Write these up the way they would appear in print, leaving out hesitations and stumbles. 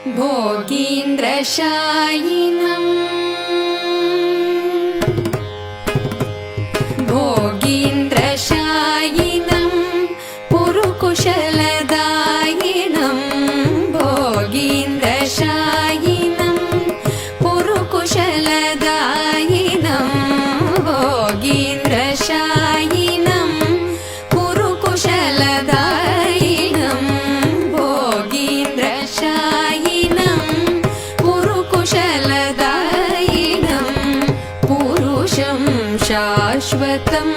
भोगीन्द्रशायिनम् भोगीन्द्रशायिनम् पुरुकुशलदायिनम् भोगीन्द्रशायिनम् पुरुकुशलदायिनम् भोगीन्द्रशायिनम् पुरुकुशलदायिनम् भोगीन्द्रशायिनम् पुरुकुशलदायिनम् पुरुषं शाश्वतं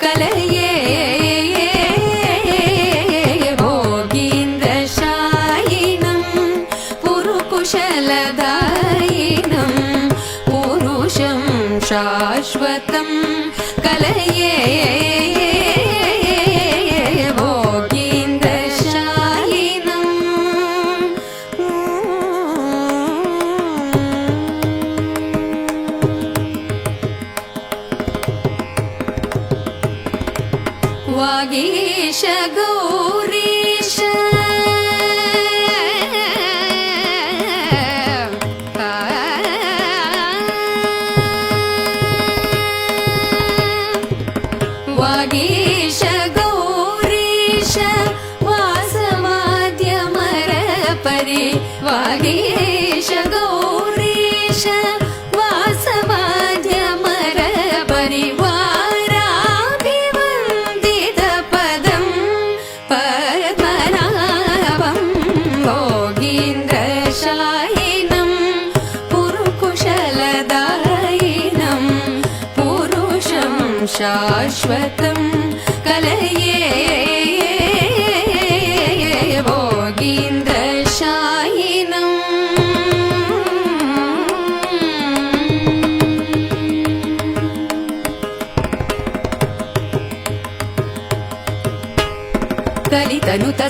कलये भोगीन्द्रशायिनम् पुरुकुशलदायिनम् पुरुषं शाश्वतं कलये वागीश गौरीश वागीश गौरीश वासवाद्यमरपरि वागीश गौरीश वासवाद्यमरपरि भोगीन्द्रशायिनम् पुरुकुशलदायिनम् पुरुषं शाश्वतं कलये भोगीन्द्रशायिनम् कलितनुत